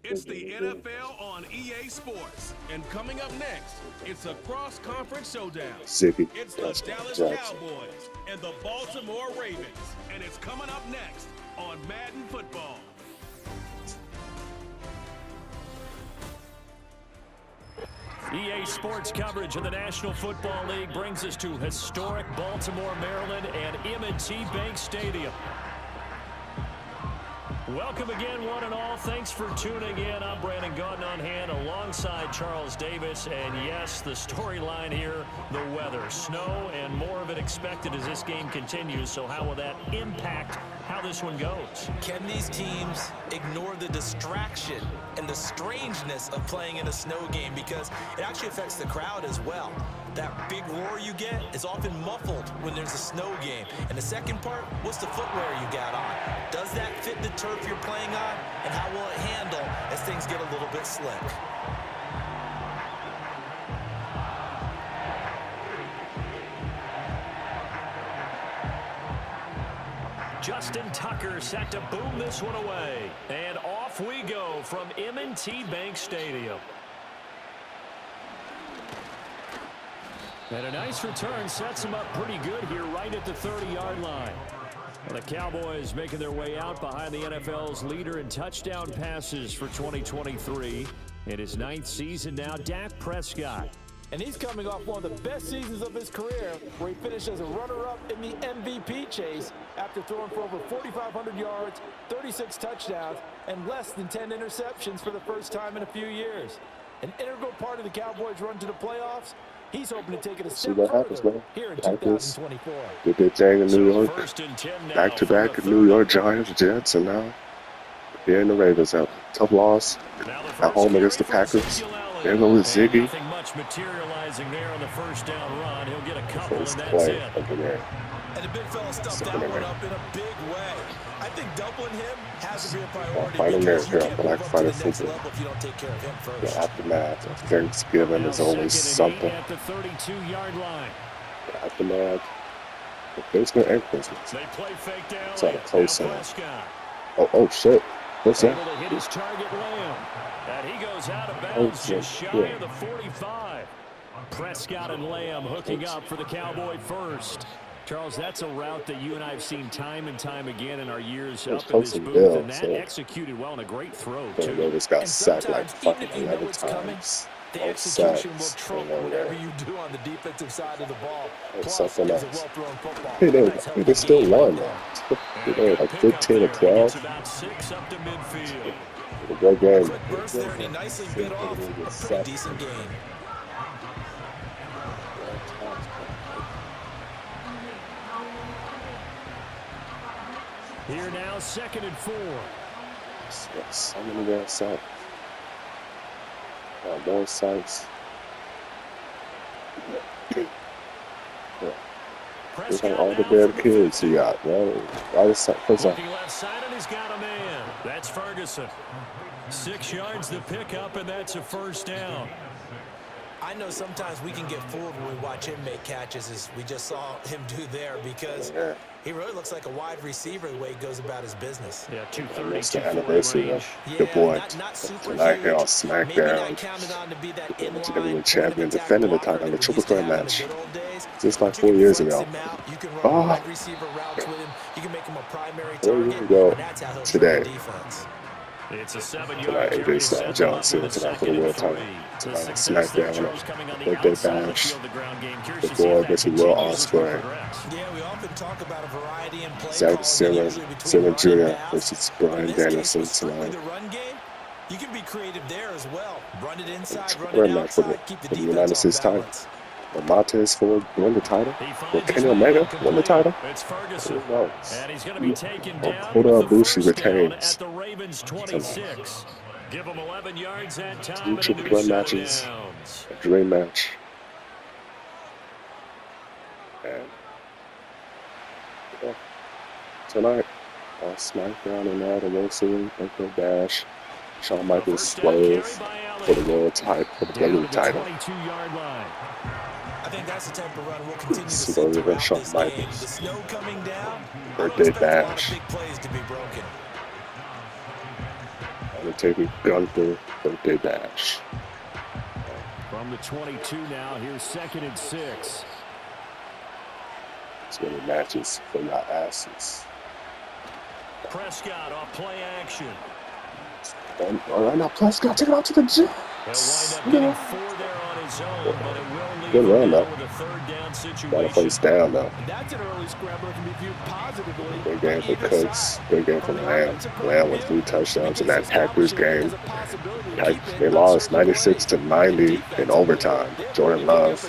It's the NFL on EA Sports. And coming up next, it's a cross-conference showdown. It's the Dallas Cowboys and the Baltimore Ravens. And it's coming up next on Madden Football. EA Sports coverage of the National Football League brings us to historic Baltimore, Maryland, and M&T Bank Stadium. Welcome again, one and all. Thanks for tuning in. I'm Brandon Gautin on hand alongside Charles Davis. And yes, the storyline here, the weather. Snow and more of it expected as this game continues. So how will that impact how this one goes? Can these teams ignore the distraction and the strangeness of playing in a snow game? Because it actually affects the crowd as well. That big roar you get is often muffled when there's a snow game. And the second part, what's the footwear you got on? Does that fit the turf you're playing on? And how will it handle as things get a little bit slick? Justin Tucker set to boom this one away. And off we go from M&T Bank Stadium. And a nice return sets them up pretty good here right at the 30-yard line. And the Cowboys making their way out behind the NFL's leader in touchdown passes for 2023. In his 9th season now, Dak Prescott. And he's coming off one of the best seasons of his career, where he finished as a runner-up in the MVP chase after throwing for over 4,500 yards, 36 touchdowns, and less than 10 interceptions for the first time in a few years. An integral part of the Cowboys' run to the playoffs. He's hoping to take it a step further here in 2024. Did their thing in New York, back-to-back in New York Giants, Jets, and now they're in the Ravens. Out tough loss at home against the Packers. There goes Ziggy. Nothing much materializing there on the first down run. He'll get a couple, and that's it. And the big fella stuffed that one up in a big way. I think doubling him has to be a priority because you can't move up to the next level if you don't take care of him first. The aftermath of Thanksgiving is always something. At the 32-yard line. The aftermath of Thanksgiving and Christmas. They play fake down. It's on a close one. Oh, shit. What's that? Able to hit his target, Lamb. And he goes out of bounds just shy of the 45. Prescott and Lamb hooking up for the Cowboy first. Charles, that's a route that you and I have seen time and time again in our years up in this booth, and that executed well and a great throw, too. Ravens got sacked like fucking 11 times. The execution will trump whatever you do on the defensive side of the ball. Plus, it's a well-thrown football. Hey, they still won, though. They were like 15 or 12. About 6 up to midfield. A great game. Quick burst there, and he nicely bit off a pretty decent game. Here now, 2nd and 4. So many guys sacked. More sacks. It's like all the bad kids he got, man. Looking left side, and he's got a man. That's Ferguson. 6 yards the pickup, and that's a first down. I know sometimes we can get fooled when we watch him make catches, as we just saw him do there, because he really looks like a wide receiver the way he goes about his business. Yeah, 230, That's the anniversary of the boy. Tonight here on SmackDown. The WWE champion defending the title in the triple threat match. Just like 4 years ago. 4 years ago today. It's a 7-yard Tonight, AJ John Cena tonight for the world title. Tonight, SmackDown, birthday bash. The boy versus Will Ospreay. Yeah, we often talk about a variety in play. Zack Silver Jr. versus Bryan Danielson tonight. You can be creative there as well. Run it inside, run it outside, keep the United States title. Montez Ford won the title. Will Kenny Omega won the title? It's Ferguson. Who knows? And he's going to be taken down. Hoda Ibushi retains. At the Ravens 26. Give him 11 yards that time. 2 triple threat matches. A dream match. And tonight on SmackDown and now the World Series, Birthday Bash. Shawn Michaels swerve for the world title, for the WWE title. I think that's the type of run we'll continue to see Super throughout Shawn this game. The Michaels. snow coming down. Birthday Expect a lot of bash. big plays to be broken. Undertaker Gunther birthday bash. From the 22 now, here's 2nd and 6. It's many matches for your asses. Prescott off play action. All right, now Prescott take it out to the Jets. He'll wind up getting 4 there on his own, but it will leave Good run, him though. now with a 3rd down situation. Got a first down, though. That's an early scrambler that can be viewed positively. Good game for Cooks. Good game for Lamb. Lamb with 3 touchdowns in that Packers game. They lost 96-90 in overtime. Jordan Love.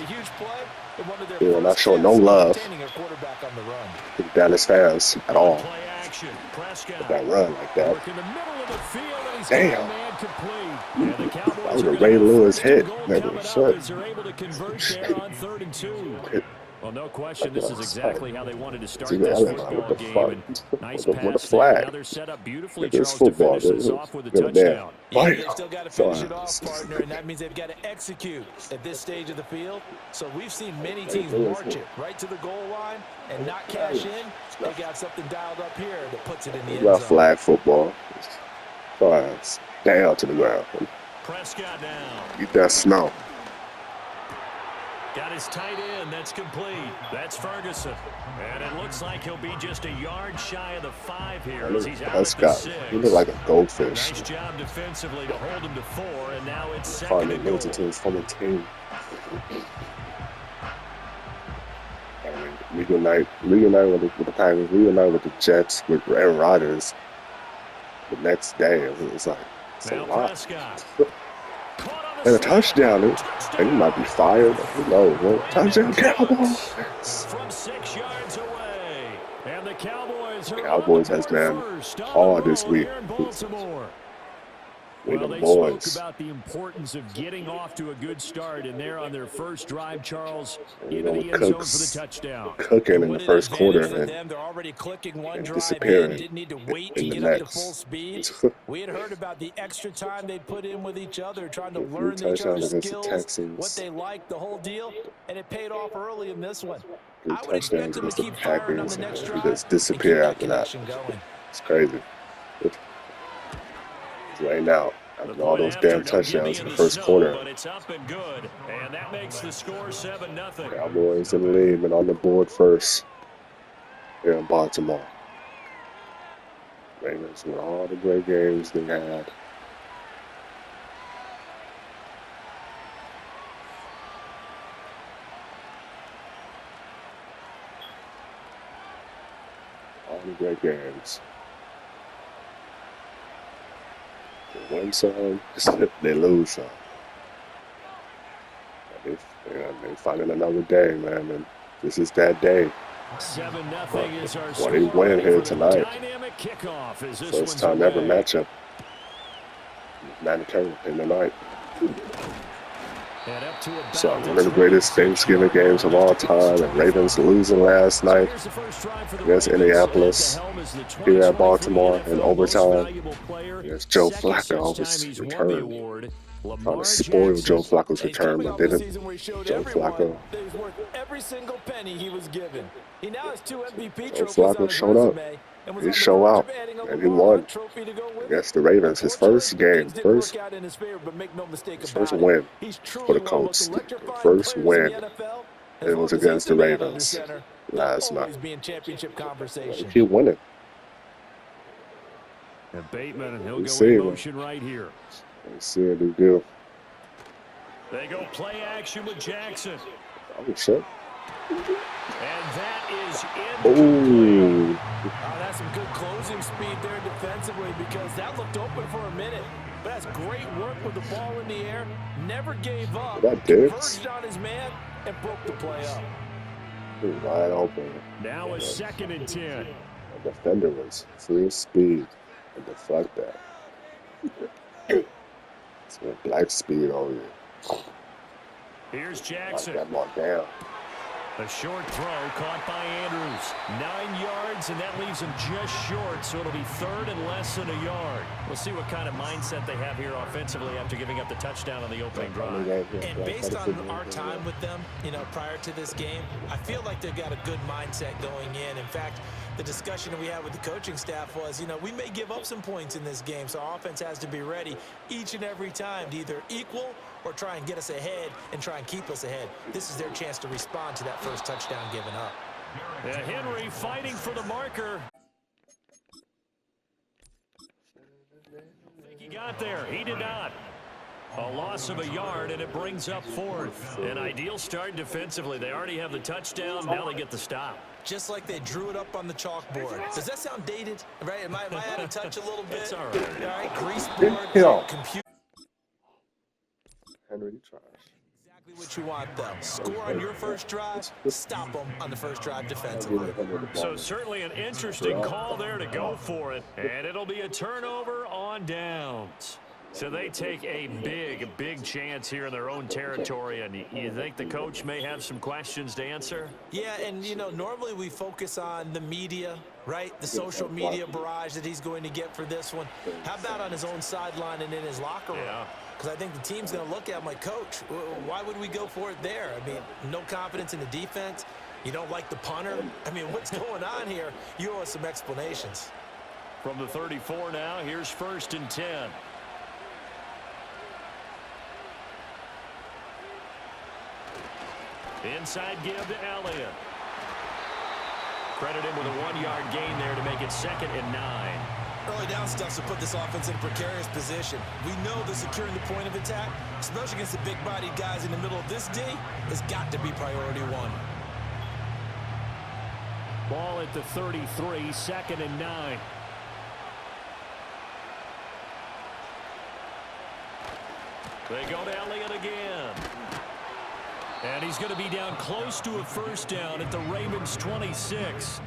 They were not showing no love to the Dallas fans at all. With that run like that. Damn. That was a Ray Lewis hit. Nigga, shit. Well, no question, this is exactly how they wanted to start See, this with football the game. And nice with the pass flag. there. Now they're set up beautifully, It's Charles, to football. finish this off with a Good there. touchdown. Yeah, they've still got to finish it off, partner, and that means they've got to execute at this stage of the field. So we've seen many teams march it right to the goal line and not cash in. They got something dialed up here that puts it in the end zone. Flag football. Flies down to the ground. Prescott down. Eat that snow. Got his tight end. That's complete. That's Ferguson. And it looks like he'll be just a yard shy of the 5 here as he's out at the 6. He looked like a goldfish. Nice job defensively to hold him to 4, and now it's 2nd Finally and goal. makes it to his former team. Reunite with the Packers, reunite with the Jets, with Aaron Rodgers. The next day, it's like, it's a lot. And a touchdown, and he might be fired. Who knows? Well, touchdown, Cowboys! From 6 yards away, and the Cowboys has been hard this week. Well, they spoke about the importance of getting off to a good start, and they're on their first drive, Charles, into the end zone for the touchdown. Cooking in the first quarter and they're already clicking one drive disappearing in, didn't need to wait to in the get up to next. full speed. We had heard about the extra time they put in with each other, trying to learn each other's skills, what they liked, the whole deal, and it paid off early in this one. I would expect them to keep firing on the next drive. He just disappear after that. It's crazy. Right now, after all those damn touchdowns in the first quarter. But it's up and good, and that makes the score 7-0. Cowboys in the lead and on the board first here in Baltimore. Ravens with all the great games they had. All the great games. They win some, they lose some. They finding another day, man, and this is that day. 7-0 is our What are you winning here tonight? First time ever matchup. Madden in the night. So one of the greatest Thanksgiving games of all time. The Ravens losing last night against Indianapolis here at Baltimore in overtime. Yes, Joe Flacco's return. Trying to spoil Joe Flacco's return, but didn't. Joe Flacco. Every single penny he was given. He now has 2 MVP Joe Flacco showed up. He showed out, and he won against the Ravens. His first game, first win for the Colts. First win. It was against the Ravens last night. Keep winning. And Bateman, and he'll go in motion right here. Let's see what they do. They go play action with Jackson. Oh, shit. And that is in. That's some good closing speed there defensively because that looked open for a minute. But that's great work with the ball in the air. Never gave up. Converged on his man and broke the play up. Wide open. Now a 2nd and 10. The defender was free speed and deflect that. It's got black speed on you. Here's Jackson. Got marked down. A short throw caught by Andrews. 9 yards, and that leaves him just short, so it'll be third and less than a yard. We'll see what kind of mindset they have here offensively after giving up the touchdown on the opening drive. And based on our time with them, prior to this game, I feel like they've got a good mindset going in. In fact, the discussion that we had with the coaching staff was, we may give up some points in this game, so our offense has to be ready each and every time to either equal or try and get us ahead and try and keep us ahead. This is their chance to respond to that first touchdown given up. Henry fighting for the marker. I think he got there. He did not. A loss of a yard, and it brings up fourth. An ideal start defensively. They already have the touchdown. Now they get the stop. Just like they drew it up on the chalkboard. Does that sound dated? Right? Am I out of touch a little bit? It's all right. All right, grease board, computer. Henry tries. Exactly what you want, though. Score on your first drive, stop them on the first drive defensively. So certainly an interesting call there to go for it. And it'll be a turnover on downs. So they take a big chance here in their own territory. And you think the coach may have some questions to answer? Yeah, and, normally we focus on the media, right? The social media barrage that he's going to get for this one. How about on his own sideline and in his locker room? Yeah. Because I think the team's going to look at him like, Coach, why would we go for it there? I mean, no confidence in the defense. You don't like the punter. I mean, what's going on here? You owe us some explanations. From the 34 now, here's 1st and 10. Inside give to Elliott. Credit him with a 1-yard gain there to make it 2nd and 9. Early down stuff to put this offense in a precarious position. We know that securing the point of attack, especially against the big-bodied guys in the middle of this D, has got to be priority one. Ball at the 33, 2nd and 9. They go to Elliott again. And he's going to be down close to a first down at the Ravens' 26.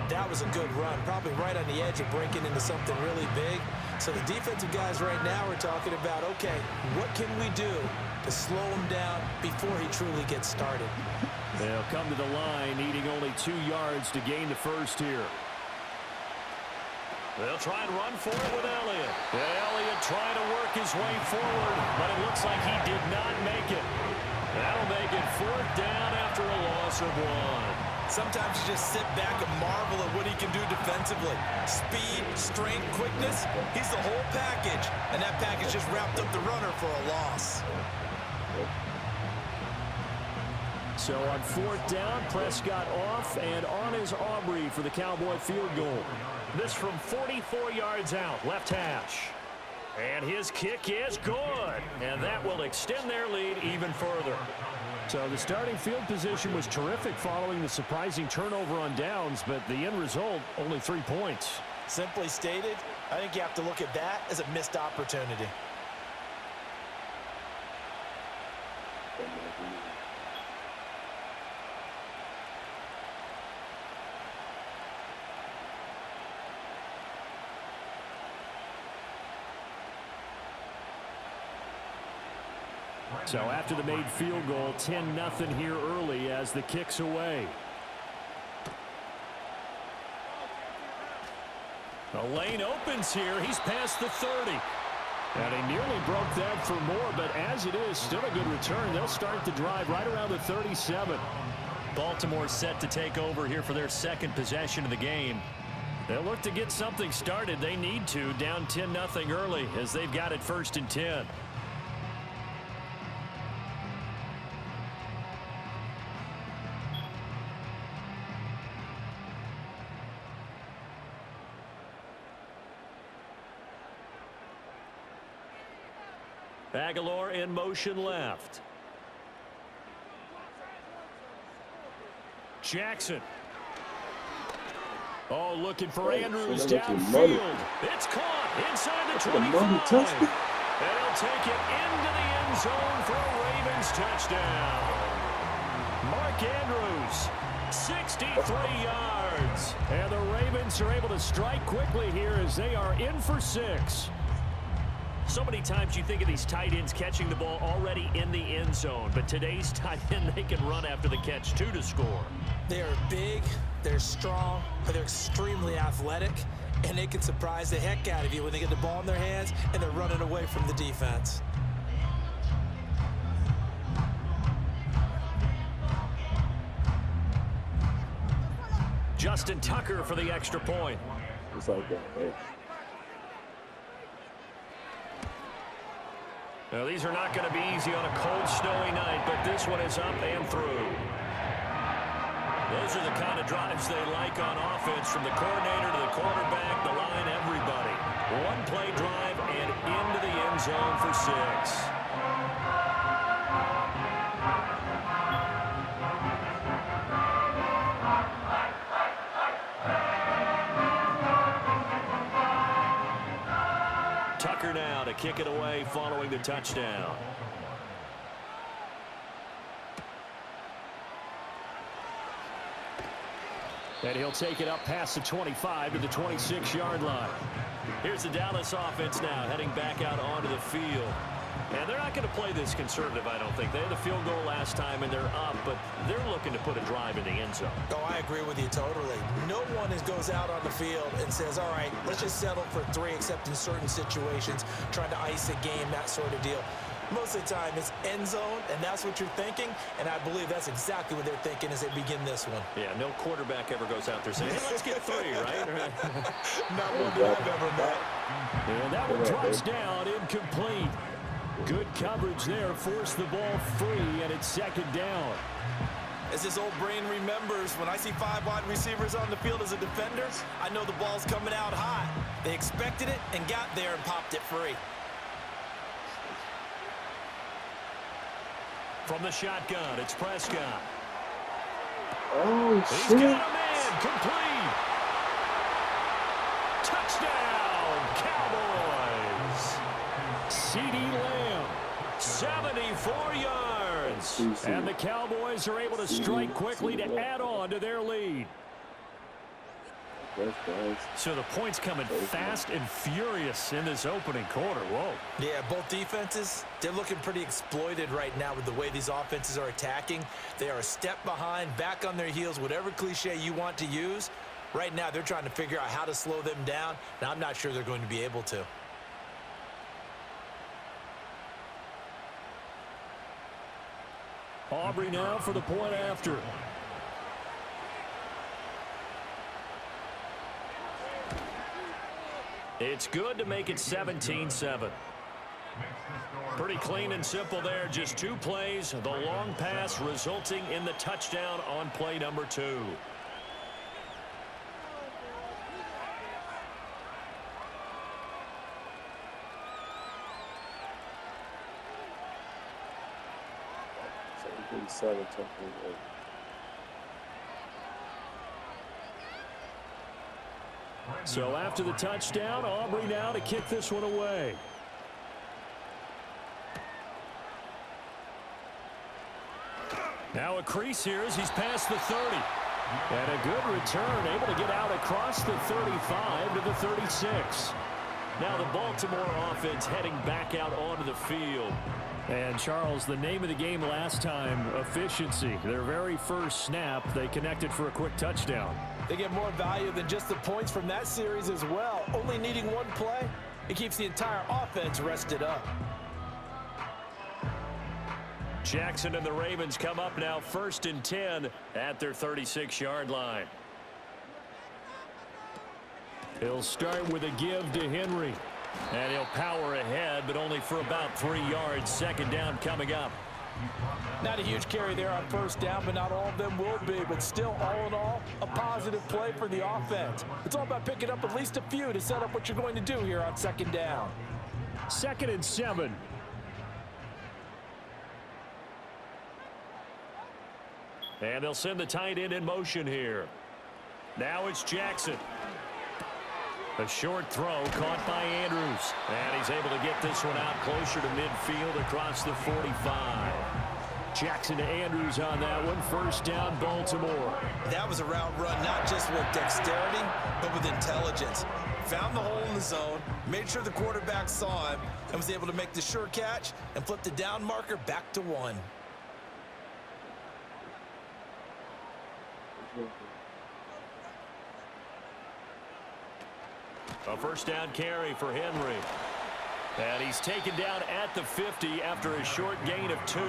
That was a good run, probably right on the edge of breaking into something really big. So the defensive guys right now are talking about, okay, what can we do to slow him down before he truly gets started? They'll come to the line, needing only 2 yards to gain the first here. They'll try and run for it with Elliott. Elliott trying to work his way forward, but it looks like he did not make it. That'll make it 4th down after a loss of 1. Sometimes you just sit back and marvel at what he can do defensively. Speed, strength, quickness, he's the whole package. And that package just wrapped up the runner for a loss. So on 4th down, Prescott off, and on is Aubrey for the Cowboy field goal. This from 44 yards out, left hash. And his kick is good. And that will extend their lead even further. So the starting field position was terrific following the surprising turnover on downs, but the end result, only 3 points. Simply stated, I think you have to look at that as a missed opportunity. So after the made field goal, 10-0 here early as the kick's away. The lane opens here. He's past the 30. And he nearly broke that for more, but as it is, still a good return. They'll start the drive right around the 37. Baltimore set to take over here for their 2nd possession of the game. They'll look to get something started. They need to, down 10-0 early as they've got it 1st and 10. Aguilar in motion left. Jackson. Oh, looking for Andrews downfield. It's caught inside the 25. They'll take it into the end zone for a Ravens touchdown. Mark Andrews, 63 yards. And the Ravens are able to strike quickly here as they are in for 6. So many times you think of these tight ends catching the ball already in the end zone, but today's tight end, they can run after the catch, too, to score. They are big, they're strong, but they're extremely athletic, and they can surprise the heck out of you when they get the ball in their hands and they're running away from the defense. Justin Tucker for the extra point. It's like that, hey. Now, these are not going to be easy on a cold, snowy night, but this one is up and through. Those are the kind of drives they like on offense, from the coordinator to the quarterback, the line, everybody. One play drive and into the end zone for 6. Tucker now to kick it away following the touchdown. And he'll take it up past the 25 to the 26-yard line. Here's the Dallas offense now heading back out onto the field. And they're not going to play this conservative, I don't think. They had the field goal last time, and they're up, but they're looking to put a drive in the end zone. Oh, I agree with you totally. No one goes out on the field and says, all right, let's just settle for 3, except in certain situations, trying to ice a game, that sort of deal. Most of the time, it's end zone, and that's what you're thinking, and I believe that's exactly what they're thinking as they begin this one. Yeah, no quarterback ever goes out there saying, hey, let's get 3, right? Not one that I've ever met. And that one drops down, incomplete. Good coverage there, forced the ball free, and it's second down. As this old brain remembers, when I see 5 wide receivers on the field as a defender, I know the ball's coming out hot. They expected it and got there and popped it free. From the shotgun, it's Prescott. Oh, He's shit. got a man, complete. Touchdown, Cowboys. CeeDee Lamb, 74 yards. And the Cowboys are able to strike quickly to add on to their lead. So the points coming fast and furious in this opening quarter. Whoa. Yeah, both defenses, they're looking pretty exploited right now with the way these offenses are attacking. They are a step behind, back on their heels, whatever cliche you want to use. Right now, they're trying to figure out how to slow them down, and I'm not sure they're going to be able to. Aubrey now for the point after. It's good to make it 17-7. Pretty clean and simple there. Just 2 plays. The long pass resulting in the touchdown on play number 2. So after the touchdown, Aubrey now to kick this one away. Now a crease here as he's past the 30. And a good return, able to get out across the 35 to the 36. Now the Baltimore offense heading back out onto the field. And, Charles, the name of the game last time, efficiency. Their very first snap, they connected for a quick touchdown. They get more value than just the points from that series as well. Only needing 1 play, it keeps the entire offense rested up. Jackson and the Ravens come up now 1st and 10 at their 36-yard line. He'll start with a give to Henry. And he'll power ahead, but only for about 3 yards. Second down coming up. Not a huge carry there on 1st down, but not all of them will be. But still, all in all, a positive play for the offense. It's all about picking up at least a few to set up what you're going to do here on 2nd down. 2nd and 7. And they'll send the tight end in motion here. Now it's Jackson. A short throw caught by Andrews. And he's able to get this one out closer to midfield across the 45. Jackson to Andrews on that one. 1st down, Baltimore. That was a route run, not just with dexterity, but with intelligence. Found the hole in the zone, made sure the quarterback saw him, and was able to make the sure catch and flip the down marker back to 1. A first down carry for Henry. And he's taken down at the 50 after a short gain of 2.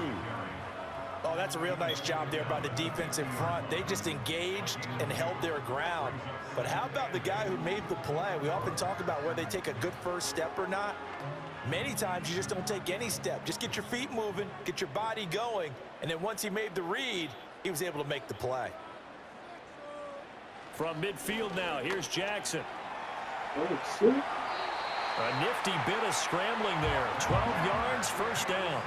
Oh, that's a real nice job there by the defense in front. They just engaged and held their ground. But how about the guy who made the play? We often talk about whether they take a good first step or not. Many times you just don't take any step. Just get your feet moving, get your body going, and then once he made the read, he was able to make the play. From midfield now, here's Jackson. Oh, shit. A nifty bit of scrambling there. 12 yards, first down.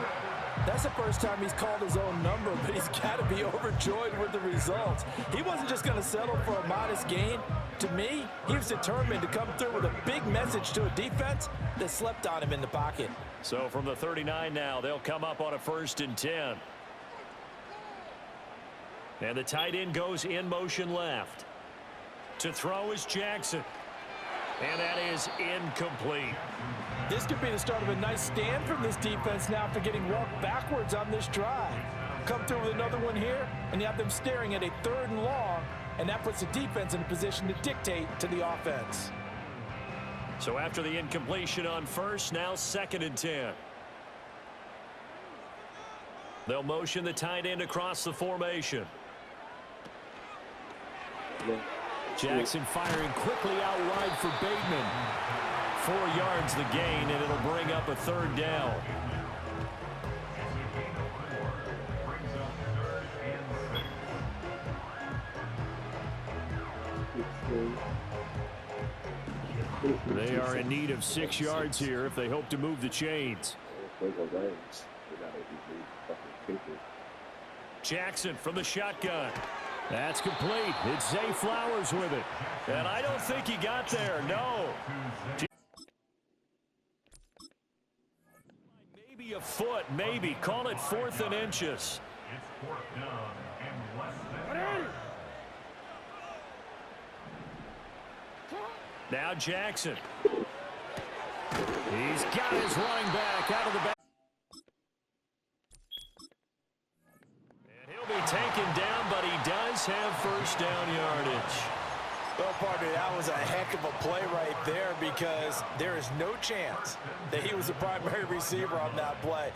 That's the first time he's called his own number, but he's got to be overjoyed with the results. He wasn't just going to settle for a modest gain. To me, he was determined to come through with a big message to a defense that slept on him in the pocket. So from the 39 now, they'll come up on a 1st and 10. And the tight end goes in motion left. To throw is Jackson. And that is incomplete. This could be the start of a nice stand from this defense now after getting walked backwards on this drive. Come through with another one here, and you have them staring at a 3rd and long, and that puts the defense in a position to dictate to the offense. So after the incompletion on 1st, now 2nd and 10. They'll motion the tight end across the formation. Jackson firing quickly out wide for Bateman. 4 yards the gain, and it'll bring up a 3rd down. They are in need of 6 yards here if they hope to move the chains. Jackson from the shotgun. That's complete. It's Zay Flowers with it. And I don't think he got there. No. Maybe a foot. Maybe. Call it 4th and inches. Now Jackson. He's got his running back out of the back. Be taken down, but he does have first down yardage. Well, partner, that was a heck of a play right there because there is no chance that he was the primary receiver on that play.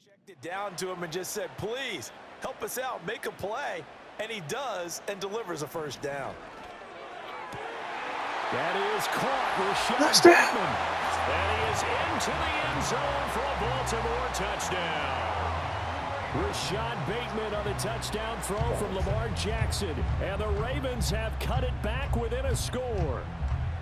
Checked it down to him and just said, please, help us out, make a play. And he does and delivers a first down. That is caught. Touchdown. And he is into the end zone for a Baltimore touchdown. Rashad Bateman on the touchdown throw from Lamar Jackson. And the Ravens have cut it back within a score.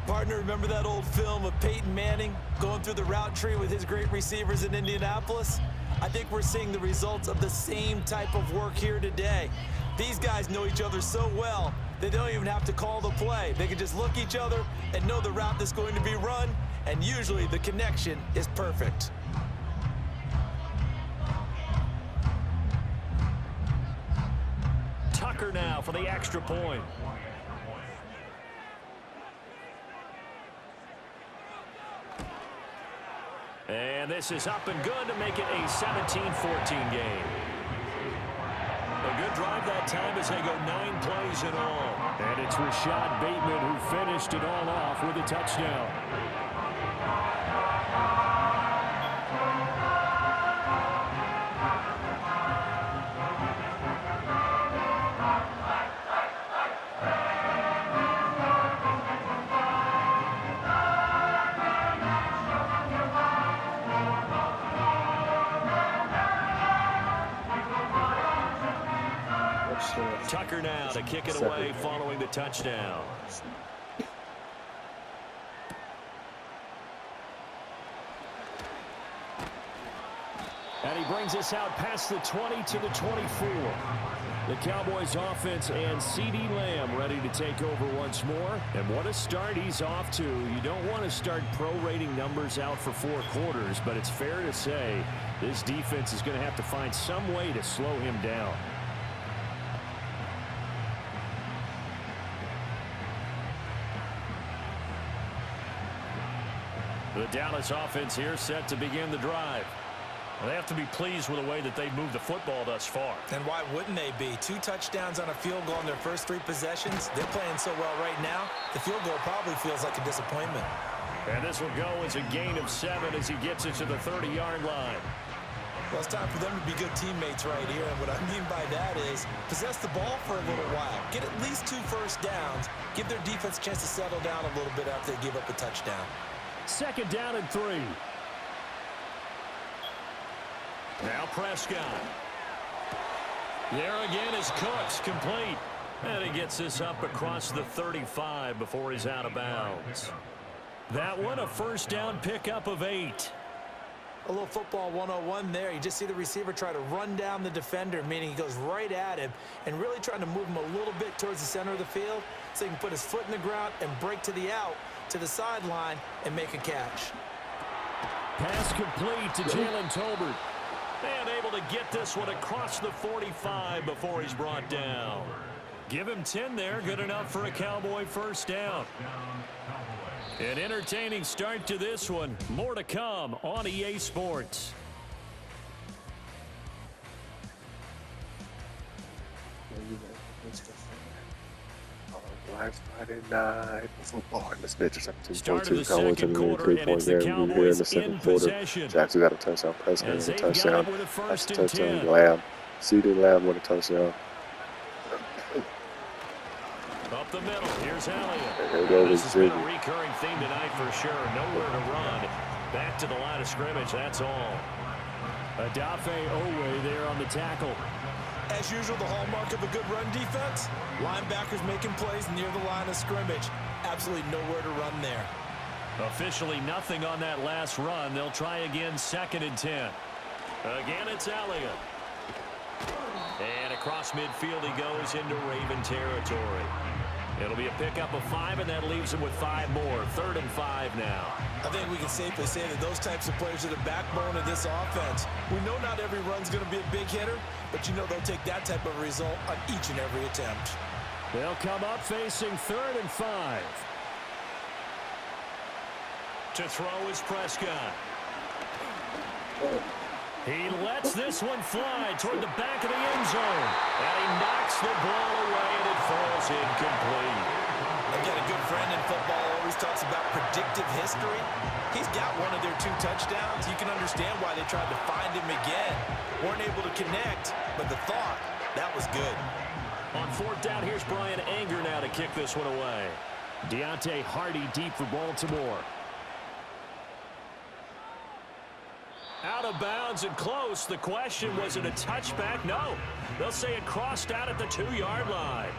Partner, remember that old film of Peyton Manning going through the route tree with his great receivers in Indianapolis? I think we're seeing the results of the same type of work here today. These guys know each other so well, they don't even have to call the play. They can just look each other and know the route that's going to be run, and usually the connection is perfect. Tucker now for the extra point. And this is up and good to make it a 17-14 game. A good drive that time as they go 9 plays in all. And it's Rashad Bateman who finished it all off with a touchdown. Tucker now to kick it away following the touchdown. And he brings us out past the 20 to the 24. The Cowboys offense and CeeDee Lamb ready to take over once more. And what a start he's off to. You don't want to start prorating numbers out for 4 quarters, but it's fair to say this defense is going to have to find some way to slow him down. The Dallas offense here set to begin the drive. They have to be pleased with the way that they've moved the football thus far. And why wouldn't they be? 2 touchdowns on a field goal in their first 3 possessions. They're playing so well right now, the field goal probably feels like a disappointment. And this will go as a gain of 7 as he gets it to the 30-yard line. Well, it's time for them to be good teammates right here. And what I mean by that is possess the ball for a little while. Get at least 2 first downs. Give their defense a chance to settle down a little bit after they give up a touchdown. 2nd down and 3. Now Prescott. There again is Cooks, complete. And he gets this up across the 35 before he's out of bounds. That one a first down pickup of 8. A little football 101 there. You just see the receiver try to run down the defender, meaning he goes right at him and really trying to move him a little bit towards the center of the field so he can put his foot in the ground and break to the out, to the sideline, and make a catch. Pass complete to Jalen Tolbert. And able to get this one across the 45 before he's brought down. Give him 10 there. Good enough for a Cowboy first down. An entertaining start to this one. More to come on EA Sports. Friday night football in this bitch. Start of the second quarter, and it's the Cowboys in possession. Jackson got a touchdown. Prescott got a touchdown. That's a touchdown. Lamb. CeeDee Lamb with a touchdown. Up the middle. Here's Elliott. This has been a recurring theme tonight for sure. Nowhere to run. Back to the line of scrimmage. That's all. Adafe Owe there on the tackle. As usual, the hallmark of a good run defense, linebackers making plays near the line of scrimmage. Absolutely nowhere to run there. Officially nothing on that last run. They'll try again, 2nd and 10. Again, it's Elliott. And across midfield he goes into Raven territory. It'll be a pickup of 5, and that leaves him with 5 more. 3rd and 5 now. I think we can safely say that those types of players are the backbone of this offense. We know not every run's going to be a big hitter, but you know they'll take that type of result on each and every attempt. They'll come up facing 3rd and 5. To throw is Prescott. He lets this one fly toward the back of the end zone. And he knocks the ball away, and it falls incomplete. I've got a good friend in football who always talks about predictive history. He's got one of their 2 touchdowns. You can understand why they tried to find him again. Weren't able to connect, but the thought, that was good. On 4th down, here's Brian Anger now to kick this one away. Deontay Hardy deep for Baltimore. Out of bounds and close. The question, was it a touchback? No. They'll say it crossed out at the 2-yard line.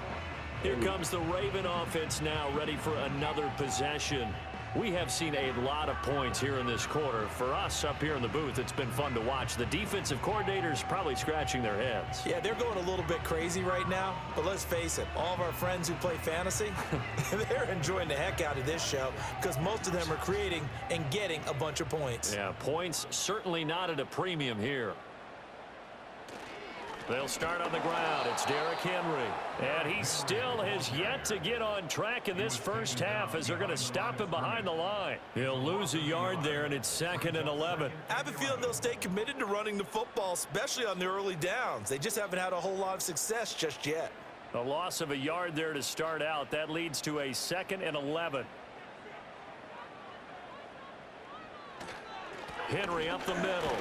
Here comes the Raven offense now, ready for another possession. We have seen a lot of points here in this quarter. For us up here in the booth, it's been fun to watch. The defensive coordinators probably scratching their heads. Yeah, they're going a little bit crazy right now. But let's face it, all of our friends who play fantasy, they're enjoying the heck out of this show because most of them are creating and getting a bunch of points. Yeah, points certainly not at a premium here. They'll start on the ground. It's Derrick Henry. And he still has yet to get on track in this first half as they're going to stop him behind the line. He'll lose a yard there, and it's 2nd and 11. I have a feeling they'll stay committed to running the football, especially on the early downs. They just haven't had a whole lot of success just yet. A loss of a yard there to start out. That leads to a 2nd and 11. Henry up the middle.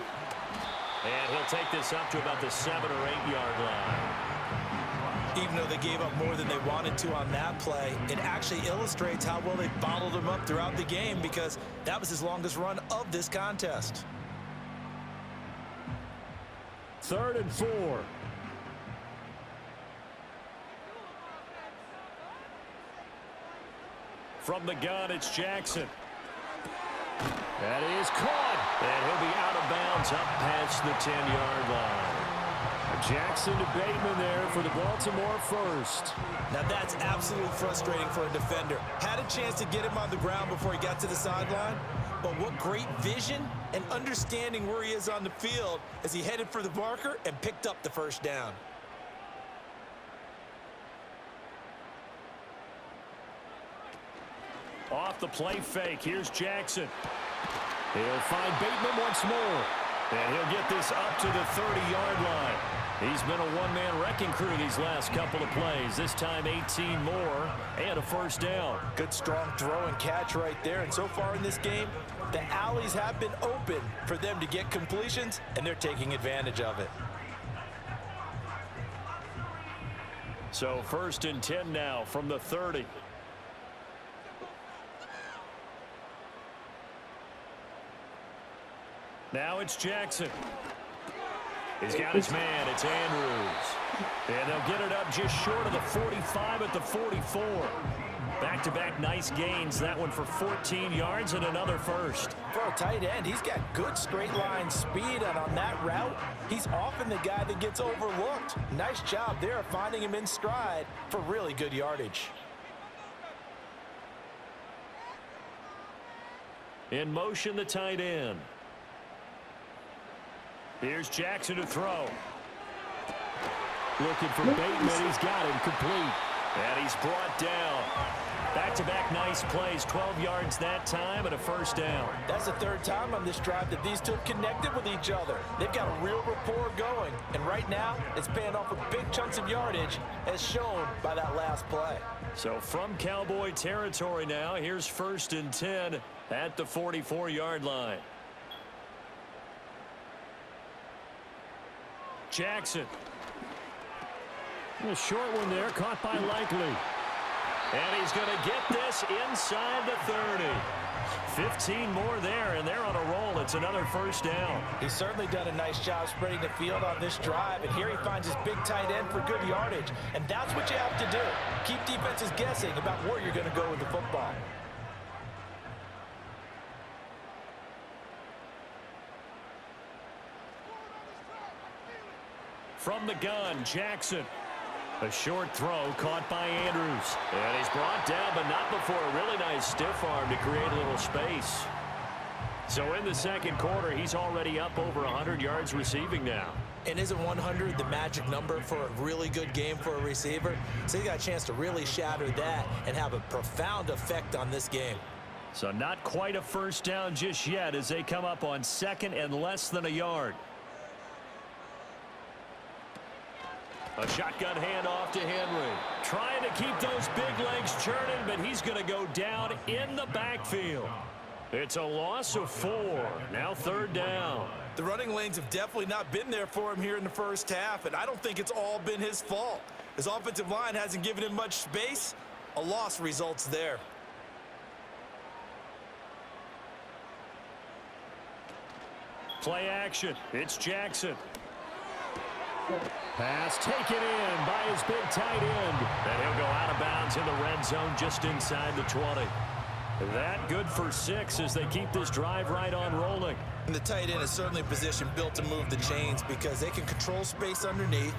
And he'll take this up to about the 7- or 8-yard line. Even though they gave up more than they wanted to on that play, it actually illustrates how well they bottled him up throughout the game because that was his longest run of this contest. 3rd and 4. From the gun, it's Jackson. That is caught, and he'll be out of bounds up past the 10-yard line. Jackson to Bateman there for the Baltimore first. Now that's absolutely frustrating for a defender. Had a chance to get him on the ground before he got to the sideline, but what great vision and understanding where he is on the field as he headed for the marker and picked up the first down. Off the play fake, here's Jackson. He'll find Bateman once more. And he'll get this up to the 30-yard line. He's been a one-man wrecking crew these last couple of plays. This time 18 more and a first down. Good strong throw and catch right there. And so far in this game, the alleys have been open for them to get completions, and they're taking advantage of it. So 1st and 10 now from the 30. Now it's Jackson. He's got his man. It's Andrews. And they'll get it up just short of the 45 at the 44. Back-to-back nice gains. That one for 14 yards and another first. For a tight end, he's got good straight line speed, and on that route, he's often the guy that gets overlooked. Nice job there of finding him in stride for really good yardage. In motion, the tight end. Here's Jackson to throw. Looking for Bateman. He's got him complete. And he's brought down. Back-to-back nice plays. 12 yards that time and a first down. That's the third time on this drive that these two have connected with each other. They've got a real rapport going. And right now, it's paying off with big chunks of yardage, as shown by that last play. So from Cowboy territory now, here's 1st and 10 at the 44-yard line. Jackson. A short one there, caught by Likely. And he's going to get this inside the 30. 15 more there, and they're on a roll. It's another first down. He's certainly done a nice job spreading the field on this drive, and here he finds his big tight end for good yardage. And that's what you have to do. Keep defenses guessing about where you're going to go with the football. From the gun, Jackson. A short throw caught by Andrews. And he's brought down, but not before a really nice stiff arm to create a little space. So in the second quarter, he's already up over 100 yards receiving now. And isn't 100 the magic number for a really good game for a receiver? So he got a chance to really shatter that and have a profound effect on this game. So not quite a first down just yet as they come up on 2nd and less than a yard. A shotgun handoff to Henry. Trying to keep those big legs churning, but he's going to go down in the backfield. It's a loss of 4. Now 3rd down. The running lanes have definitely not been there for him here in the first half, and I don't think it's all been his fault. His offensive line hasn't given him much space. A loss results there. Play action. It's Jackson. Pass taken in by his big tight end. And he'll go out of bounds in the red zone just inside the 20. That good for 6 as they keep this drive right on rolling. And the tight end is certainly a position built to move the chains because they can control space underneath.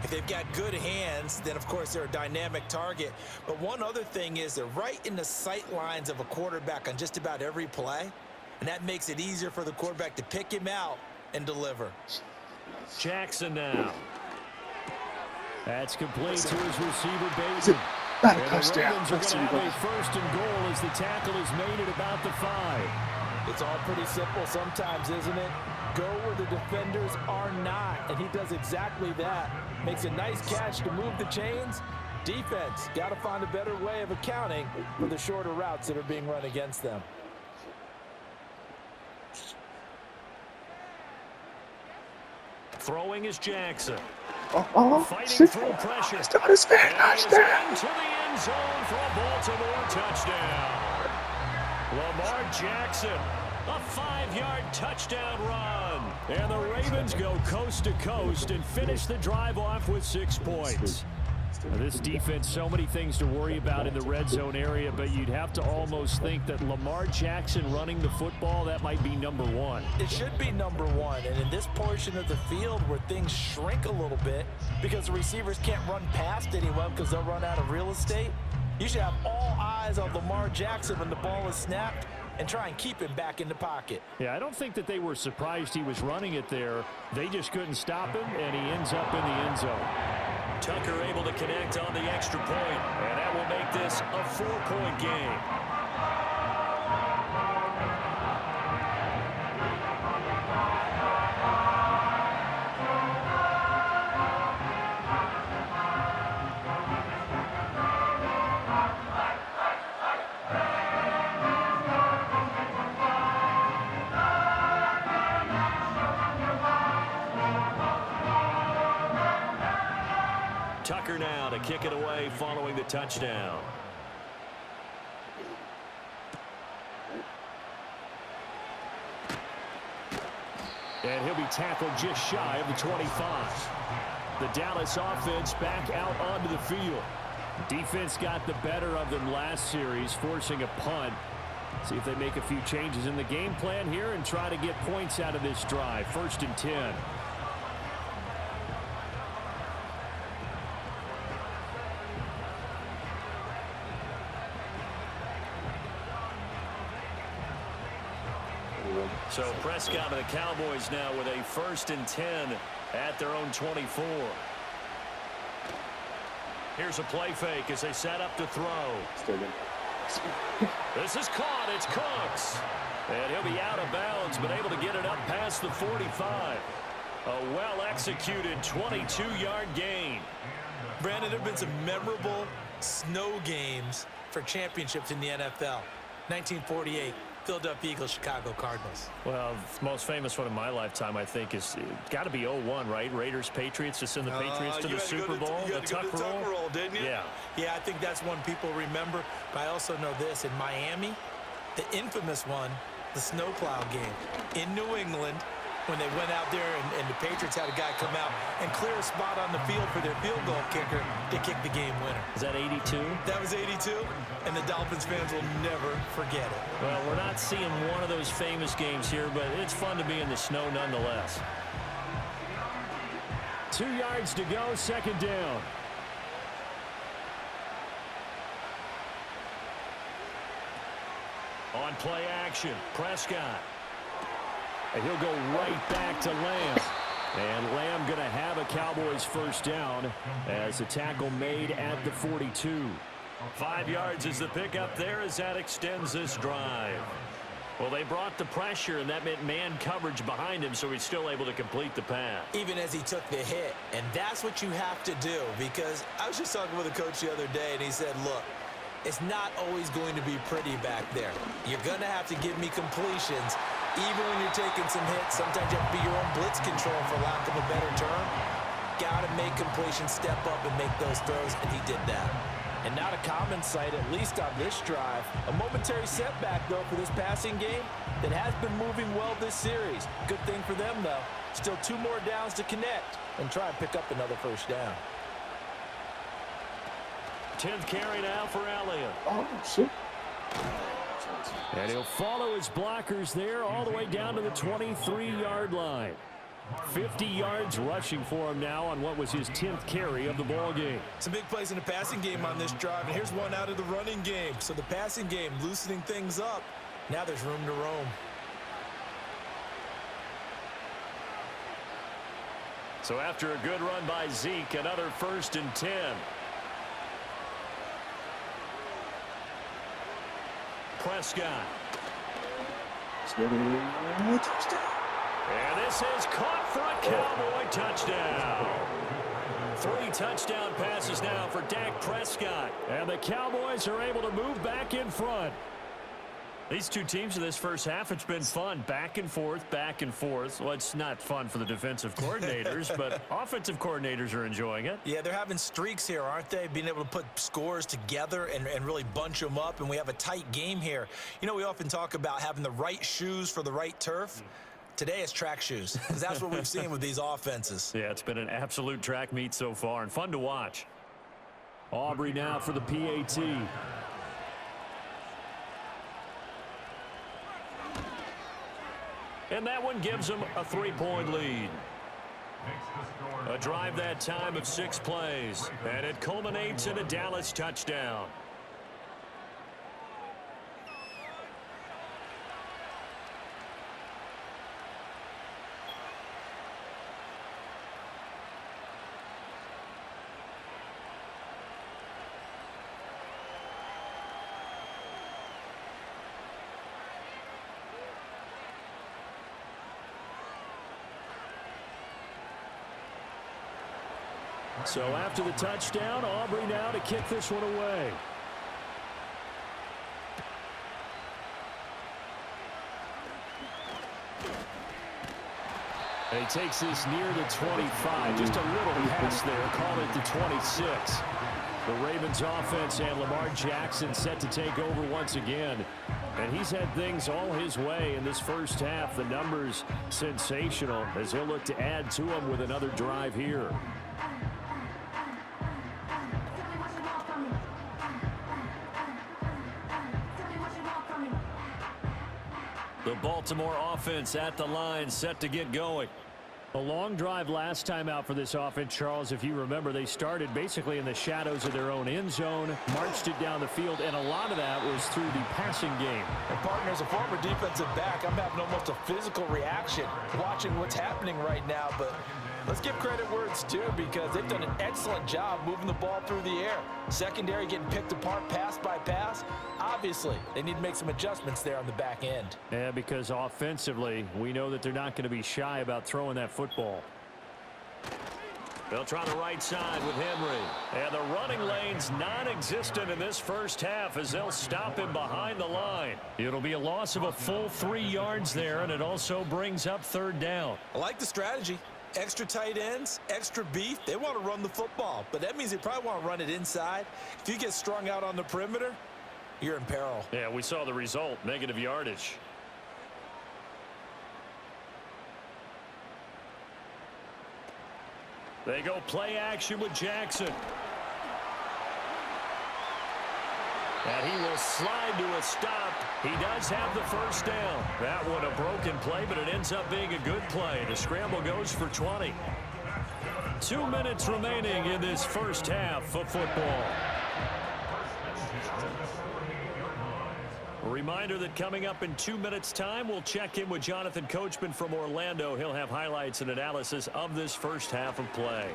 If they've got good hands, then of course they're a dynamic target. But one other thing is they're right in the sight lines of a quarterback on just about every play. And that makes it easier for the quarterback to pick him out and deliver. Jackson now. That's complete to his receiver, Bateman. And the Ravens are going to have a 1st and goal as the tackle is made at about the 5. It's all pretty simple sometimes, isn't it? Go where the defenders are not, and he does exactly that. Makes a nice catch to move the chains. Defense got to find a better way of accounting for the shorter routes that are being run against them. Throwing is Jackson. Fighting through pressure. Into the end zone for a Baltimore touchdown. Lamar Jackson, a 5-yard touchdown run. And the Ravens go coast to coast and finish the drive off with 6 points. This defense, so many things to worry about in the red zone area, but you'd have to almost think that Lamar Jackson running the football, that might be number 1. It should be number 1, and in this portion of the field where things shrink a little bit because the receivers can't run past anyone because they'll run out of real estate, you should have all eyes on Lamar Jackson when the ball is snapped and try and keep him back in the pocket. Yeah, I don't think that they were surprised he was running it there. They just couldn't stop him, and he ends up in the end zone. Tucker able to connect on the extra point, and that will make this a 4-point game. Tucker now to kick it away following the touchdown. And he'll be tackled just shy of the 25. The Dallas offense back out onto the field. Defense got the better of them last series, forcing a punt. See if they make a few changes in the game plan here and try to get points out of this drive. 1st and 10. So Prescott and the Cowboys now with a 1st and 10 at their own 24. Here's a play fake as they set up to throw. This is caught. It's Cooks. And he'll be out of bounds, but able to get it up past the 45. A well-executed 22-yard gain. Brandon, there have been some memorable snow games for championships in the NFL. 1948. Philadelphia Eagles, Chicago Cardinals. Well, the most famous one in my lifetime, I think, is got to be 01, right? Raiders, Patriots, to send the Patriots to the Super Bowl. You had to go to the Tuck roll, didn't you? Yeah. Yeah, I think that's one people remember. But I also know this. In Miami, the infamous one, the snowplow game. In New England, when they went out there and the Patriots had a guy come out and clear a spot on the field for their field goal kicker to kick the game winner. Is that 82? That was 82, and the Dolphins fans will never forget it. Well, we're not seeing one of those famous games here, but it's fun to be in the snow nonetheless. 2 yards to go, 2nd down. On play action, Prescott. And he'll go right back to Lamb. And Lamb going to have a Cowboys 1st down as the tackle made at the 42. 5 yards is the pickup there as that extends this drive. Well, they brought the pressure, and that meant man coverage behind him, so he's still able to complete the pass. Even as he took the hit. And that's what you have to do, because I was just talking with a coach the other day, and he said, look, it's not always going to be pretty back there. You're going to have to give me completions. Even when you're taking some hits, sometimes you have to be your own blitz control, for lack of a better term. Got to make completions, step up, and make those throws, and he did that. And not a common sight, at least on this drive. A momentary setback, though, for this passing game that has been moving well this series. Good thing for them, though. Still 2 more downs to connect and try and pick up another 1st down. 10th carry now for Elliott. Oh, shit. And he'll follow his blockers there all the way down to the 23-yard line. 50 yards rushing for him now on what was his 10th carry of the ball game. Some big plays in the passing game on this drive, and here's one out of the running game. So the passing game loosening things up. Now there's room to roam. So after a good run by Zeke, another 1st and 10. Prescott. And this is caught for a Cowboy touchdown. 3 touchdown passes now for Dak Prescott. And the Cowboys are able to move back in front. These two teams in this first half, it's been fun. Back and forth, back and forth. Well, it's not fun for the defensive coordinators, but offensive coordinators are enjoying it. Yeah, they're having streaks here, aren't they? Being able to put scores together and really bunch them up, and we have a tight game here. You know, we often talk about having the right shoes for the right turf. Today it's track shoes, because that's what we've seen with these offenses. Yeah, it's been an absolute track meet so far, and fun to watch. Aubrey now for the PAT. And that one gives them a 3-point lead. A drive that time of 6 plays. And it culminates in a Dallas touchdown. So after the touchdown, Aubrey now to kick this one away. And he takes this near the 25. Just a little pass there. Call it the 26. The Ravens offense and Lamar Jackson set to take over once again. And he's had things all his way in this first half. The numbers sensational as he'll look to add to them with another drive here. The Baltimore offense at the line, set to get going. A long drive last time out for this offense, Charles. If you remember, they started basically in the shadows of their own end zone, marched it down the field, and a lot of that was through the passing game. And partner, as a former defensive back, I'm having almost a physical reaction watching what's happening right now. But let's give credit where it's due, because they've done an excellent job moving the ball through the air. Secondary getting picked apart pass by pass. Obviously, they need to make some adjustments there on the back end. Yeah, because offensively, we know that they're not going to be shy about throwing that football. They'll try the right side with Henry. And the running lane's non-existent in this first half as they'll stop him behind the line. It'll be a loss of a full 3 yards there, and it also brings up third down. I like the strategy. Extra tight ends, extra beef. They want to run the football, but that means they probably want to run it inside. If you get strung out on the perimeter, you're in peril. Yeah, we saw the result, negative yardage. They go play action with Jackson. And he will slide to a stop. He does have the first down. That one a broken play, but it ends up being a good play. The scramble goes for 20. 2 minutes remaining in this first half of football. A reminder that coming up in 2 minutes' time, we'll check in with Jonathan Coachman from Orlando. He'll have highlights and analysis of this first half of play.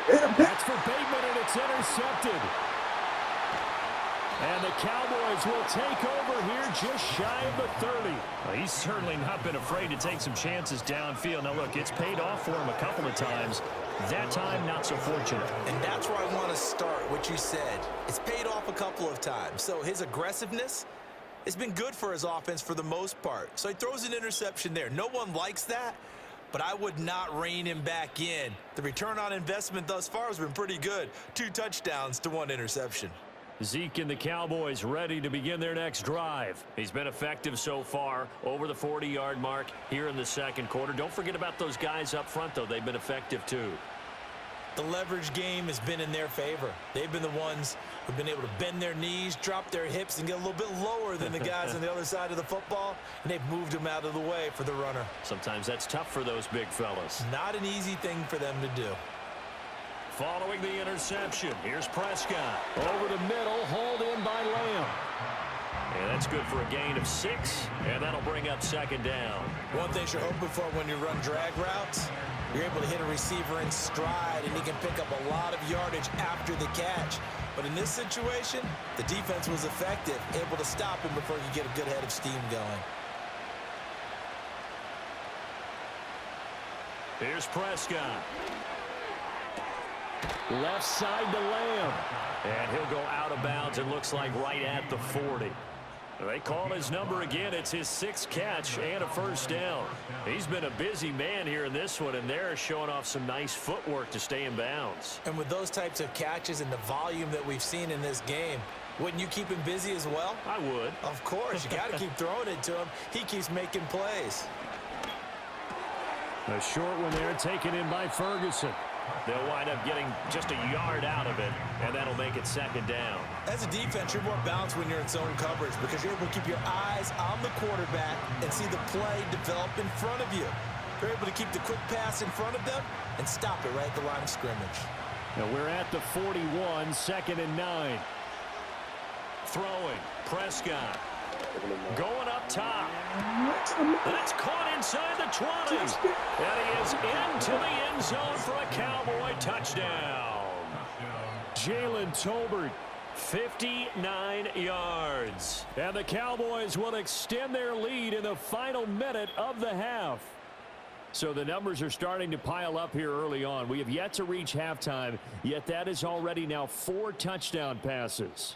That's for Bateman, and it's intercepted. And the Cowboys will take over here just shy of the 30. Well, he's certainly not been afraid to take some chances downfield. Now, look, it's paid off for him a couple of times. That time, not so fortunate. And that's where I want to start, what you said. It's paid off a couple of times. So his aggressiveness has been good for his offense for the most part. So he throws an interception there. No one likes that, but I would not rein him back in. The return on investment thus far has been pretty good. 2 touchdowns to 1 interception. Zeke and the Cowboys ready to begin their next drive. He's been effective so far, over the 40-yard mark here in the second quarter. Don't forget about those guys up front, though. They've been effective, too. The leverage game has been in their favor. They've been the ones who've been able to bend their knees, drop their hips, and get a little bit lower than the guys on the other side of the football, and they've moved them out of the way for the runner. Sometimes that's tough for those big fellas. Not an easy thing for them to do. Following the interception, here's Prescott. Over the middle, hauled in by Lamb. And that's good for a gain of 6, and that'll bring up second down. One thing you're hoping for when you run drag routes, you're able to hit a receiver in stride, and he can pick up a lot of yardage after the catch. But in this situation, the defense was effective, able to stop him before he could get a good head of steam going. Here's Prescott. Left side to Lamb. And he'll go out of bounds, it looks like right at the 40. They call his number again. It's his 6th catch and a first down. He's been a busy man here in this one, and they're showing off some nice footwork to stay in bounds. And with those types of catches and the volume that we've seen in this game, wouldn't you keep him busy as well? I would. Of course. You got to keep throwing it to him. He keeps making plays. A short one there taken in by Ferguson. They'll wind up getting just a yard out of it, and that'll make it second down. As a defense, you're more balanced when you're in zone coverage because you're able to keep your eyes on the quarterback and see the play develop in front of you. You're able to keep the quick pass in front of them and stop it right at the line of scrimmage. Now we're at the 41, 2nd and 9. Throwing, Prescott. Going up top. That's caught inside the 20. And he is into the end zone for a Cowboy touchdown. Jalen Tolbert, 59 yards. And the Cowboys will extend their lead in the final minute of the half. So the numbers are starting to pile up here early on. We have yet to reach halftime, yet that is already now 4 touchdown passes.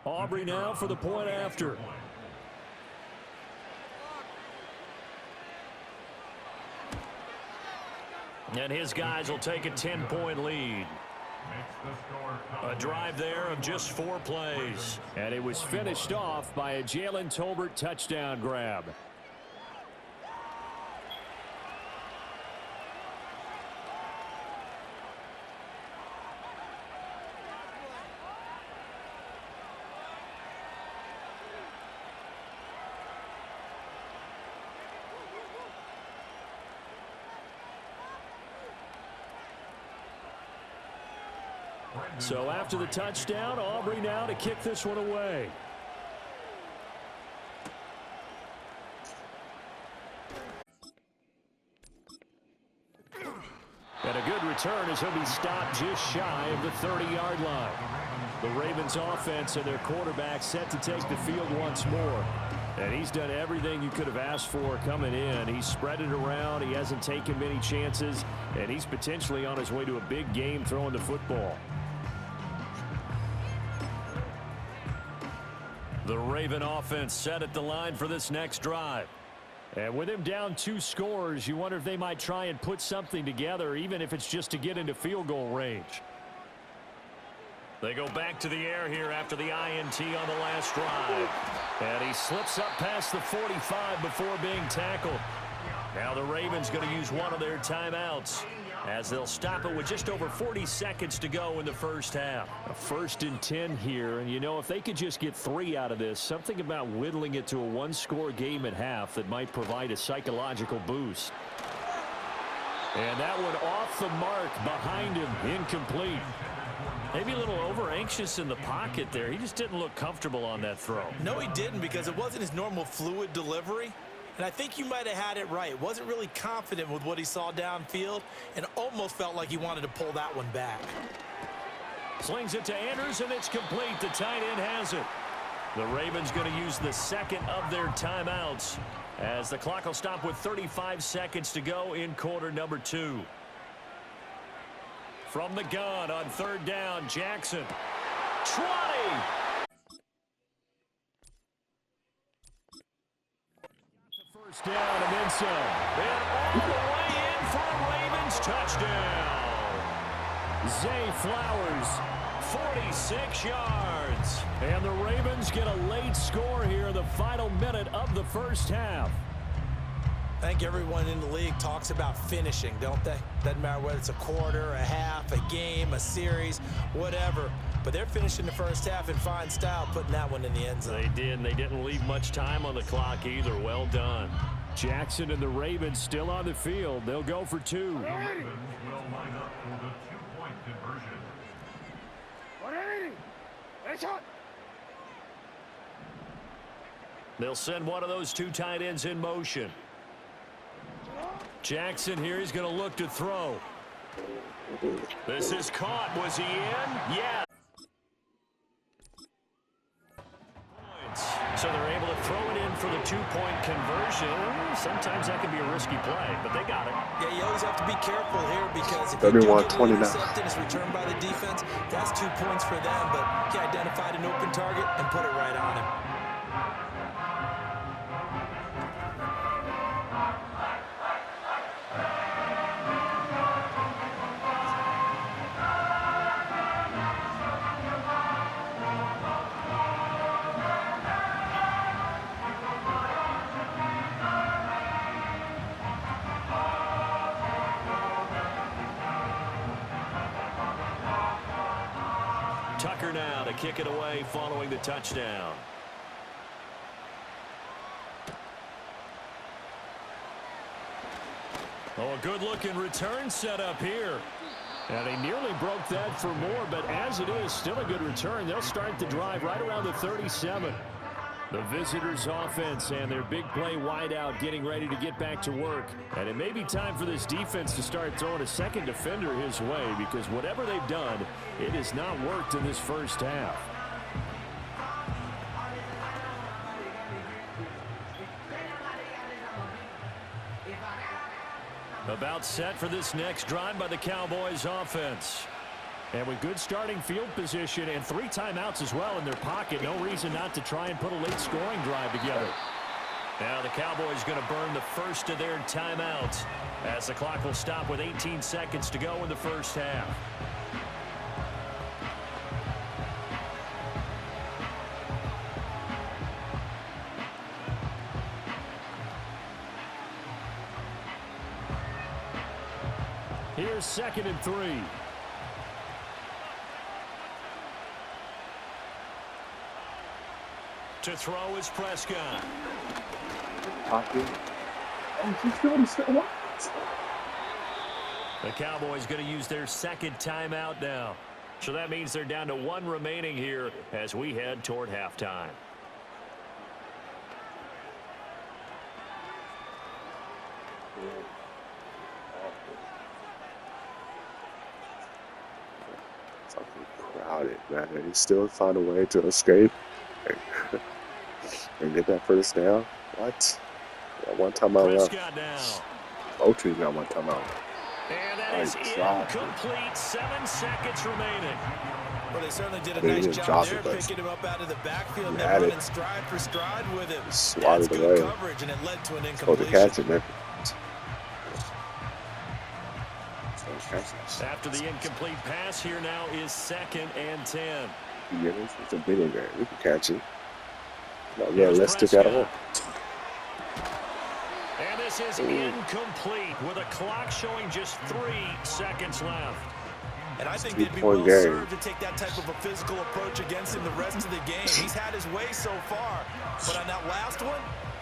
Aubrey now for the point after. And his guys will take a 10-point lead. A drive there of just 4 plays. And it was finished off by a Jalen Tolbert touchdown grab. So after the touchdown, Aubrey now to kick this one away. And a good return as he'll be stopped just shy of the 30-yard line. The Ravens offense and their quarterback set to take the field once more. And he's done everything you could have asked for coming in. He's spread it around. He hasn't taken many chances. And he's potentially on his way to a big game throwing the football. The Raven offense set at the line for this next drive. And with him down 2 scores, you wonder if they might try and put something together, even if it's just to get into field goal range. They go back to the air here after the INT on the last drive. And he slips up past the 45 before being tackled. Now the Ravens going to use one of their timeouts, as they'll stop it with just over 40 seconds to go in the first half. A 1st and 10 here, and you know, if they could just get 3 out of this, something about whittling it to a 1-score game at half that might provide a psychological boost. And that one off the mark behind him, incomplete. Maybe a little over-anxious in the pocket there. He just didn't look comfortable on that throw. No, he didn't, because it wasn't his normal fluid delivery. And I think you might have had it right. Wasn't really confident with what he saw downfield and almost felt like he wanted to pull that one back. Slings it to Anders, and it's complete. The tight end has it. The Ravens going to use the second of their timeouts, as the clock will stop with 35 seconds to go in quarter number 2. From the gun on 3rd down, Jackson. 20! Down and then some. And all the way in for a Ravens touchdown. Zay Flowers, 46 yards. And the Ravens get a late score here in the final minute of the first half. I think everyone in the league talks about finishing, don't they? Doesn't matter whether it's a quarter, a half, a game, a series, whatever. But they're finishing the first half in fine style, putting that one in the end zone. They did, and they didn't leave much time on the clock either. Well done. Jackson and the Ravens still on the field. They'll go for 2. The Ravens will line up for the 2-point conversion. They'll send one of those 2 tight ends in motion. Jackson here, he's going to look to throw. This is caught. Was he in? Yeah. So they're able to throw it in for the 2-point conversion. Sometimes that can be a risky play, but they got it. Yeah, you always have to be careful here, because if you do get an intercept and it's returned by the defense, that's 2 points for them, but he identified an open target and put it right on him. Tucker now to kick it away following the touchdown. Oh, a good-looking return set up here. And he nearly broke that for more, but as it is, still a good return. They'll start the drive right around the 37. The visitors' offense and their big play wideout getting ready to get back to work. And it may be time for this defense to start throwing a second defender his way, because whatever they've done, it has not worked in this first half. About set for this next drive by the Cowboys offense. And with good starting field position and 3 timeouts as well in their pocket, no reason not to try and put a late scoring drive together. Now the Cowboys going to burn the first of their timeouts as the clock will stop with 18 seconds to go in the first half. Here's 2nd and 3. To throw is Prescott. The Cowboys going to use their 2nd timeout now. So that means they're down to 1 remaining here as we head toward halftime. Crowded, man. And he still find a way to escape and get that first down. What? Yeah, 1 timeout left. Both teams got 1 timeout. And that is incomplete. 7 seconds remaining. Well, they certainly did a nice job there, picking him up out of the backfield and running stride for stride with him. Swatted That's away. good coverage, and it led to an Supposed to incompletion. catch it, man. After the incomplete pass, here now is 2nd and 10. Yeah, it's a video game. We can catch it. No, yeah, let's stick that on. And this is incomplete with a clock showing just 3 seconds left. And I think they'd be well served to take that type of a physical approach against him the rest of the game. He's had his way so far, but on that last one,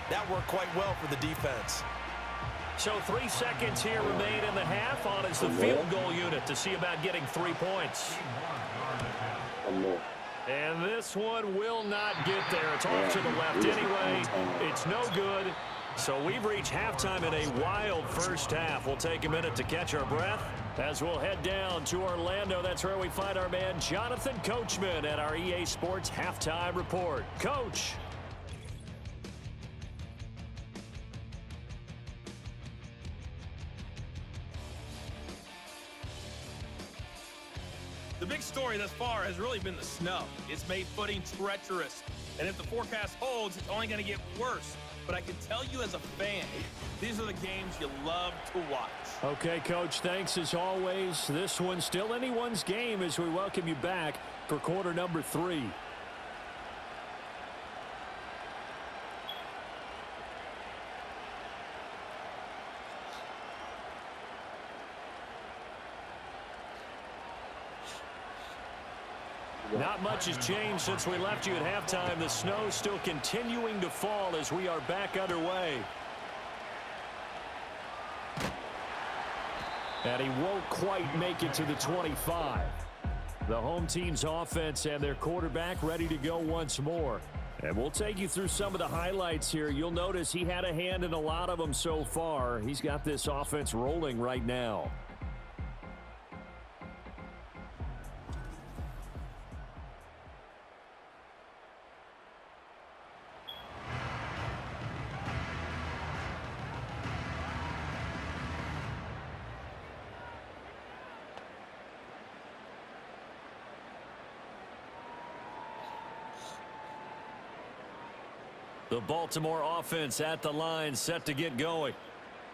that worked quite well for the defense. So 3 seconds here remain in the half. On is the field goal unit to see about getting 3 points. And this one will not get there. It's off to the left anyway. It's no good. So we've reached halftime in a wild first half. We'll take a minute to catch our breath as we'll head down to Orlando. That's where we find our man Jonathan Coachman at our EA Sports Halftime Report. Coach. The big story thus far has really been the snow. It's made footing treacherous. And if the forecast holds, it's only going to get worse. But I can tell you as a fan, these are the games you love to watch. Okay, Coach, thanks as always. This one's still anyone's game as we welcome you back for quarter number 3. Not much has changed since we left you at halftime. The snow still continuing to fall as we are back underway. And he won't quite make it to the 25. The home team's offense and their quarterback ready to go once more. And we'll take you through some of the highlights here. You'll notice he had a hand in a lot of them so far. He's got this offense rolling right now. The Baltimore offense at the line, set to get going.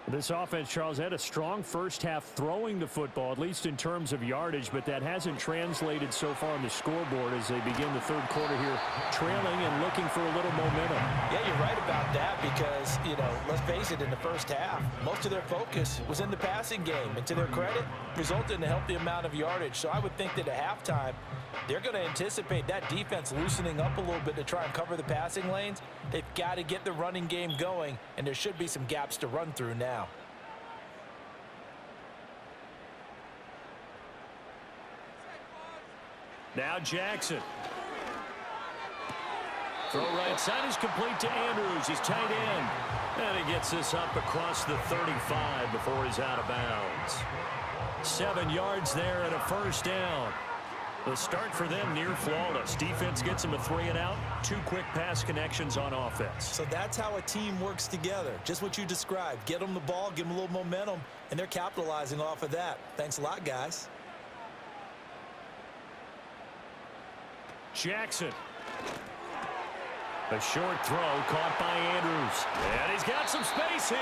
This offense, Charles, had a strong first half throwing the football, at least in terms of yardage, but that hasn't translated so far on the scoreboard as they begin the third quarter here, trailing and looking for a little momentum. Yeah, you're right about that because, let's face it, in the first half, most of their focus was in the passing game. And to their credit, resulted in a healthy amount of yardage. So I would think that at halftime, they're going to anticipate that defense loosening up a little bit to try and cover the passing lanes. They've got to get the running game going, and there should be some gaps to run through now. Now Jackson. Throw right side is complete to Andrews. He's tight end. And he gets this up across the 35 before he's out of bounds. 7 yards there and a first down. The start for them near flawless. Defense gets them a 3 and out. 2 quick pass connections on offense. So that's how a team works together. Just what you described. Get them the ball, give them a little momentum, and they're capitalizing off of that. Thanks a lot, guys. Jackson. A short throw caught by Andrews. And he's got some space here.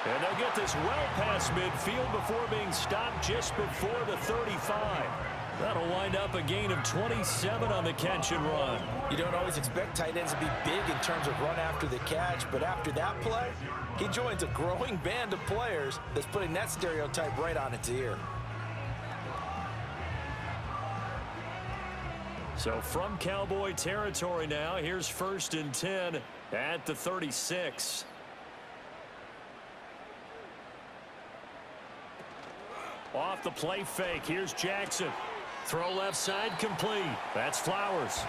And they'll get this well past midfield before being stopped just before the 35. That'll wind up a gain of 27 on the catch and run. You don't always expect tight ends to be big in terms of run after the catch, but after that play, he joins a growing band of players that's putting that stereotype right on its ear. So from Cowboy territory now, here's 1st and 10 at the 36. Off the play fake, here's Jackson. Throw left side complete. That's Flowers.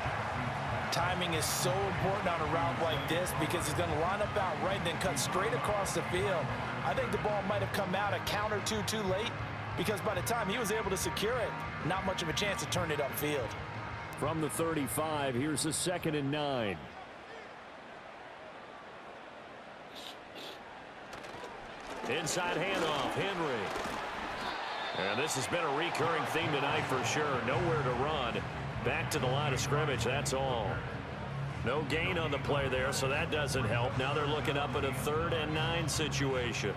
Timing is so important on a route like this because he's going to line up out right and then cut straight across the field. I think the ball might have come out a count or two too late because by the time he was able to secure it, not much of a chance to turn it upfield. From the 35, here's a 2nd and 9. Inside handoff, Henry. And this has been a recurring theme tonight for sure. Nowhere to run. Back to the line of scrimmage, that's all. No gain on the play there, so that doesn't help. Now they're looking up at a 3rd and 9 situation.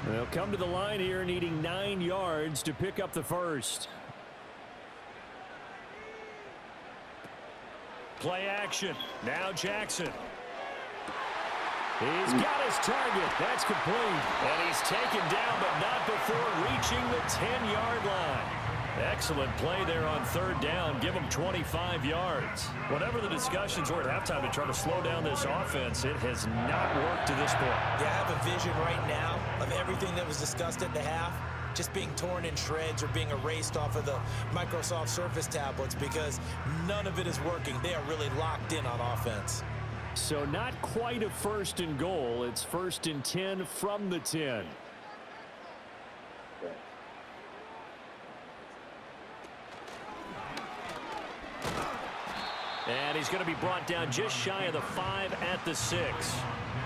They'll come to the line here needing 9 yards to pick up the first. Play action. Now Jackson. He's got his target. That's complete. And he's taken down, but not before reaching the 10-yard line. Excellent play there on 3rd down. Give him 25 yards. Whatever the discussions were at halftime to try to slow down this offense, it has not worked to this point. Yeah, I have a vision right now of everything that was discussed at the half just being torn in shreds or being erased off of the Microsoft Surface tablets because none of it is working. They are really locked in on offense. So not quite a 1st and goal. It's 1st and 10 from the 10. And he's going to be brought down just shy of the 5 at the 6.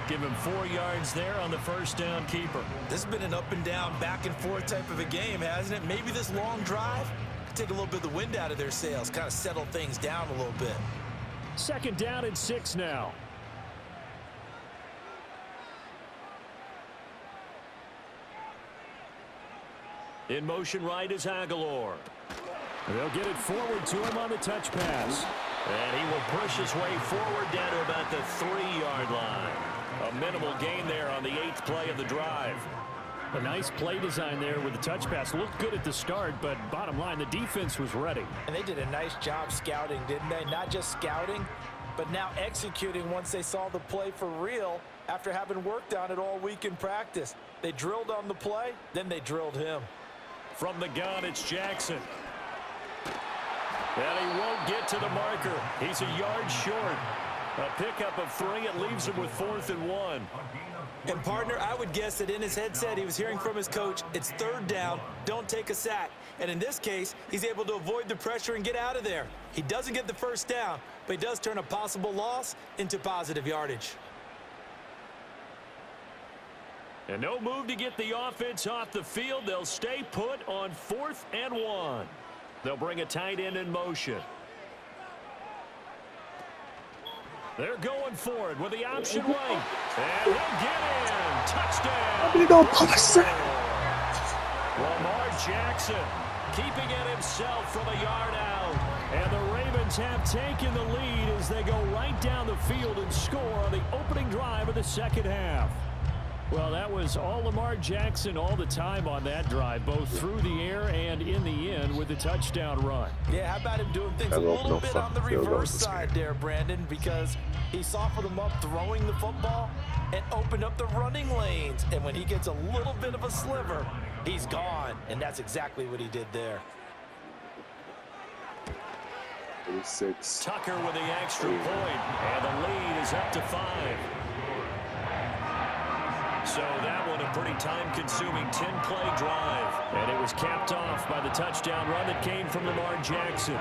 Give him 4 yards there on the 1st down keeper. This has been an up and down, back and forth type of a game, hasn't it? Maybe this long drive could take a little bit of the wind out of their sails, kind of settle things down a little bit. 2nd down and 6 now. In motion right is Aguilar. They'll get it forward to him on the touch pass. And he will push his way forward down to about the 3-yard line. A minimal gain there on the 8th play of the drive. A nice play design there with the touch pass. Looked good at the start, but bottom line, the defense was ready. And they did a nice job scouting, didn't they? Not just scouting, but now executing once they saw the play for real after having worked on it all week in practice. They drilled on the play, then they drilled him. From the gun, it's Jackson. And he won't get to the marker. He's a yard short. A pickup of 3. It leaves him with 4th and 1. And, partner, I would guess that in his headset he was hearing from his coach, it's 3rd down, don't take a sack. And in this case, he's able to avoid the pressure and get out of there. He doesn't get the 1st down, but he does turn a possible loss into positive yardage. And no move to get the offense off the field. They'll stay put on 4th and 1. They'll bring a tight end in motion. They're going for it with the option right. And they'll get in. Touchdown. Lamar Jackson keeping it himself from a yard out. And the Ravens have taken the lead as they go right down the field and score on the opening drive of the 2nd half. Well, that was all Lamar Jackson all the time on that drive, both through the air and in the end with the touchdown run. Yeah, how about him doing things a little bit on the reverse side there, Brandon, because he softened them up throwing the football and opened up the running lanes. And when he gets a little bit of a sliver, he's gone. And that's exactly what he did there. 36. Tucker with the extra point, and the lead is up to 5. So that one a pretty time-consuming 10-play drive. And it was capped off by the touchdown run that came from Lamar Jackson.